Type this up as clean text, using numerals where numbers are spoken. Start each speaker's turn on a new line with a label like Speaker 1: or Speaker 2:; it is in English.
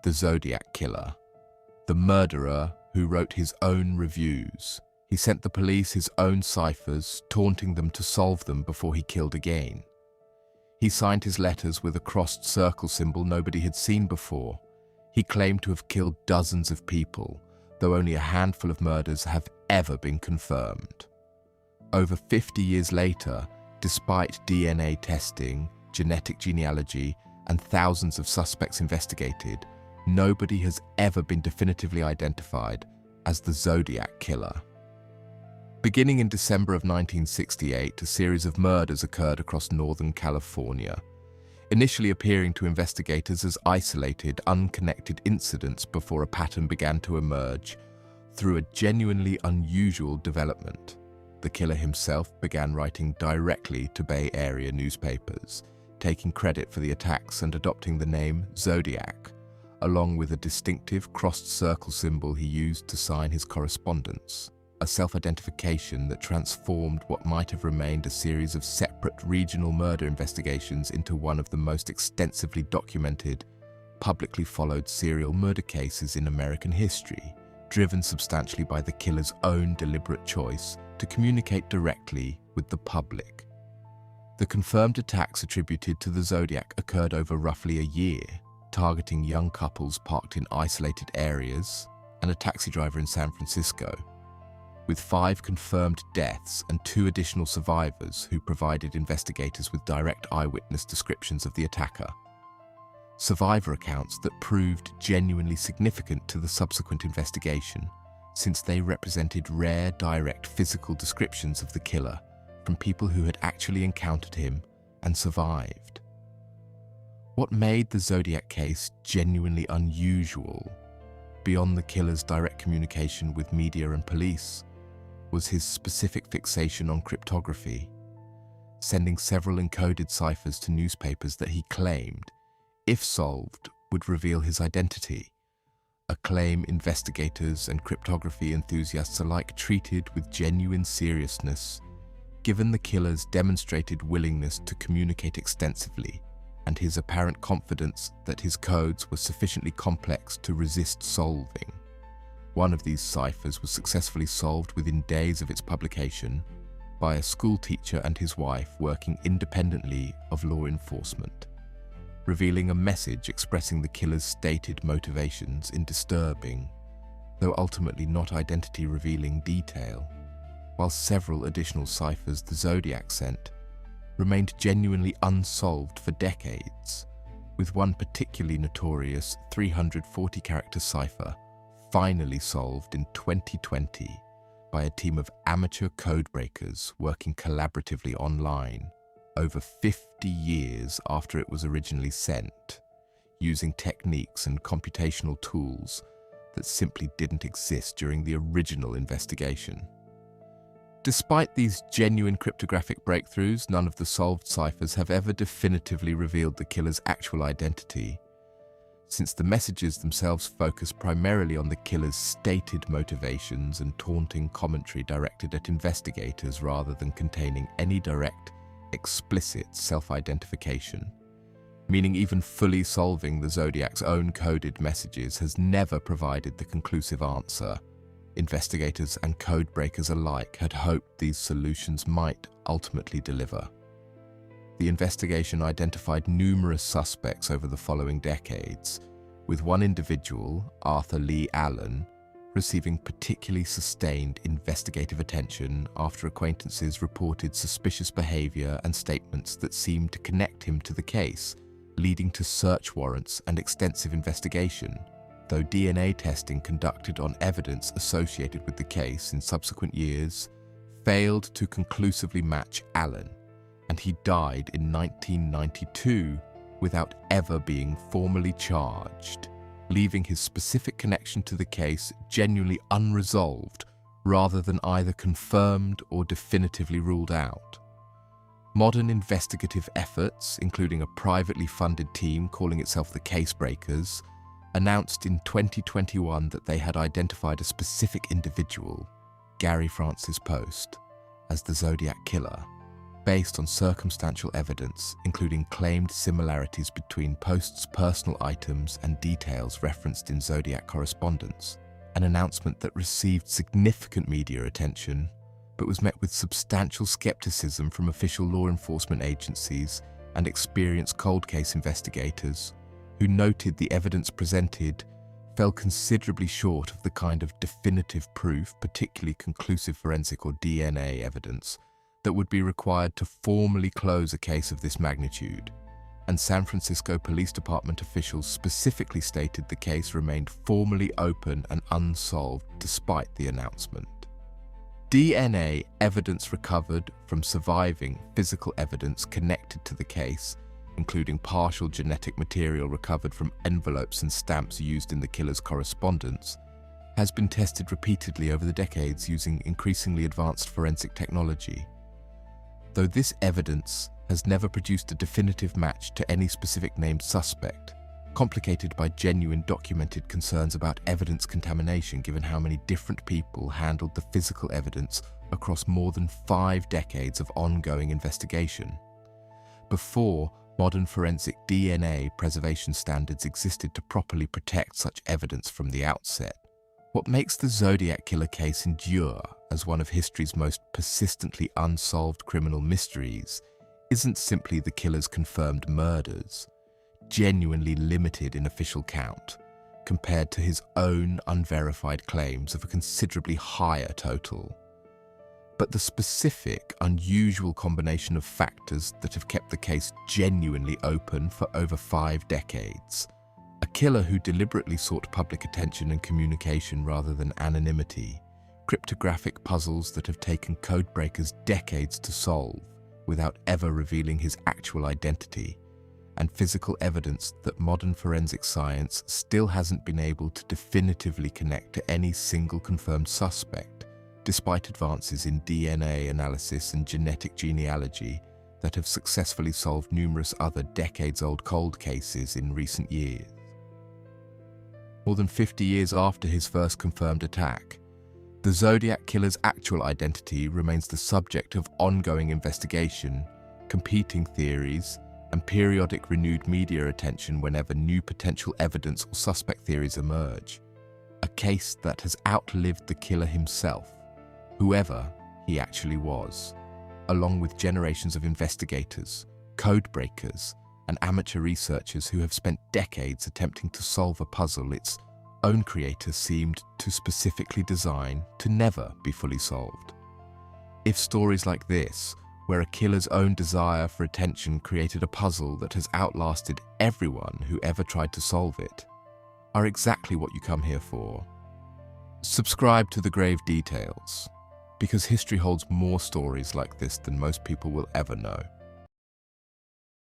Speaker 1: the Zodiac killer, the murderer who wrote his own reviews. He sent the police his own ciphers, taunting them to solve them before he killed again. He signed his letters with a crossed circle symbol nobody had seen before. He claimed to have killed dozens of people, though only a handful of murders have ever been confirmed. Over 50 years later, despite DNA testing, genetic genealogy, and thousands of suspects investigated, nobody has ever been definitively identified as the Zodiac killer. Beginning in December of 1968, a series of murders occurred across Northern California, initially appearing to investigators as isolated, unconnected incidents before a pattern began to emerge through a genuinely unusual development. The killer himself began writing directly to Bay Area newspapers, taking credit for the attacks and adopting the name Zodiac, along with a distinctive crossed circle symbol he used to sign his correspondence, a self-identification that transformed what might have remained a series of separate regional murder investigations into one of the most extensively documented, publicly followed serial murder cases in American history, driven substantially by the killer's own deliberate choice to communicate directly with the public. The confirmed attacks attributed to the Zodiac occurred over roughly a year, targeting young couples parked in isolated areas and a taxi driver in San Francisco, with 5 confirmed deaths and 2 additional survivors who provided investigators with direct eyewitness descriptions of the attacker. Survivor accounts that proved genuinely significant to the subsequent investigation, since they represented rare direct physical descriptions of the killer from people who had actually encountered him and survived. What made the Zodiac case genuinely unusual, beyond the killer's direct communication with media and police, was his specific fixation on cryptography, sending several encoded ciphers to newspapers that he claimed, if solved, would reveal his identity, a claim investigators and cryptography enthusiasts alike treated with genuine seriousness, given the killer's demonstrated willingness to communicate extensively and his apparent confidence that his codes were sufficiently complex to resist solving. One of these ciphers was successfully solved within days of its publication by a schoolteacher and his wife working independently of law enforcement, revealing a message expressing the killer's stated motivations in disturbing, though ultimately not identity-revealing detail, while several additional ciphers the Zodiac sent remained genuinely unsolved for decades, with one particularly notorious 340-character cipher finally solved in 2020 by a team of amateur codebreakers working collaboratively online over 50 years after it was originally sent, using techniques and computational tools that simply didn't exist during the original investigation. Despite these genuine cryptographic breakthroughs, none of the solved ciphers have ever definitively revealed the killer's actual identity, since the messages themselves focus primarily on the killer's stated motivations and taunting commentary directed at investigators rather than containing any direct, explicit self-identification, meaning even fully solving the Zodiac's own coded messages has never provided the conclusive answer investigators and codebreakers alike had hoped these solutions might ultimately deliver. The investigation identified numerous suspects over the following decades, with one individual, Arthur Leigh Allen, receiving particularly sustained investigative attention after acquaintances reported suspicious behavior and statements that seemed to connect him to the case, leading to search warrants and extensive investigation, though DNA testing conducted on evidence associated with the case in subsequent years failed to conclusively match Allen, and he died in 1992 without ever being formally charged, leaving his specific connection to the case genuinely unresolved rather than either confirmed or definitively ruled out. Modern investigative efforts, including a privately funded team calling itself the Casebreakers, announced in 2021 that they had identified a specific individual, Gary Francis Post, as the Zodiac killer, based on circumstantial evidence, including claimed similarities between Post's personal items and details referenced in Zodiac correspondence, an announcement that received significant media attention, but was met with substantial skepticism from official law enforcement agencies and experienced cold case investigators, who noted the evidence presented fell considerably short of the kind of definitive proof, particularly conclusive forensic or DNA evidence, that would be required to formally close a case of this magnitude. And San Francisco Police Department officials specifically stated the case remained formally open and unsolved despite the announcement. DNA evidence recovered from surviving physical evidence connected to the case, including partial genetic material recovered from envelopes and stamps used in the killer's correspondence, has been tested repeatedly over the decades using increasingly advanced forensic technology. Though this evidence has never produced a definitive match to any specific named suspect, complicated by genuine documented concerns about evidence contamination given how many different people handled the physical evidence across more than 5 decades of ongoing investigation. Before modern forensic DNA preservation standards existed to properly protect such evidence from the outset, what makes the Zodiac killer case endure as one of history's most persistently unsolved criminal mysteries isn't simply the killer's confirmed murders, genuinely limited in official count, compared to his own unverified claims of a considerably higher total, but the specific, unusual combination of factors that have kept the case genuinely open for over 5 decades. A killer who deliberately sought public attention and communication rather than anonymity, cryptographic puzzles that have taken codebreakers decades to solve without ever revealing his actual identity, and physical evidence that modern forensic science still hasn't been able to definitively connect to any single confirmed suspect, despite advances in DNA analysis and genetic genealogy that have successfully solved numerous other decades-old cold cases in recent years. More than 50 years after his first confirmed attack, the Zodiac killer's actual identity remains the subject of ongoing investigation, competing theories, and periodic renewed media attention whenever new potential evidence or suspect theories emerge. A case that has outlived the killer himself, whoever he actually was, along with generations of investigators, codebreakers, and amateur researchers who have spent decades attempting to solve a puzzle its own creator seemed to specifically design to never be fully solved. If stories like this, where a killer's own desire for attention created a puzzle that has outlasted everyone who ever tried to solve it, are exactly what you come here for, subscribe to The Grave Details, because history holds more stories like this than most people will ever know.